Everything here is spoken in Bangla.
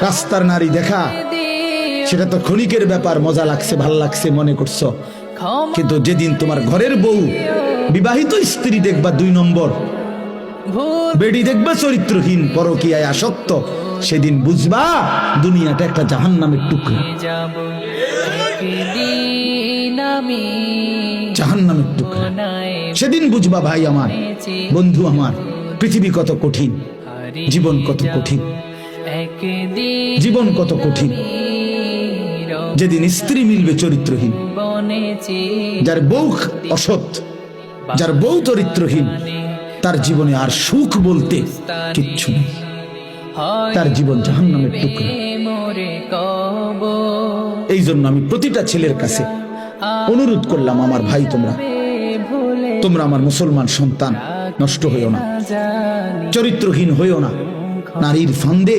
রাস্তার নারী দেখা সেটা তো ক্ষণিকের ব্যাপার, মজা লাগছে, ভাল লাগছে মনে করছো, কিন্তু যেদিন তোমার ঘরের বউ বিবাহিত স্ত্রী দেখবা 2 নম্বর, বেডি দেখবা চরিত্রহীন, পরকীয়ায় আসক্ত, সেদিন বুঝবা দুনিয়াটা একটা জাহান্নামের টুকরা, জাহান্নামের টুকরা। সেদিন বুঝবা ভাই আমার, বন্ধু আমার, পৃথিবী কত কঠিন, জীবন কত কঠিন, জীবন কত কঠিন। যেদিন স্ত্রী মিলবে চরিত্রহীন, যার বউ অসৎ, যার বউ চরিত্রহীন, তার জীবনে আর সুখ বলতে কিচ্ছু নেই, তার জীবন জাহান্নামের টুকরা। এই জন্য আমি প্রতিটা ছেলের কাছে অনুরোধ করলাম, আমার ভাই তোমরা আমার মুসলমান সন্তান, নষ্ট হইও না, চরিত্রহীন হইও না, নারীর ফান্দে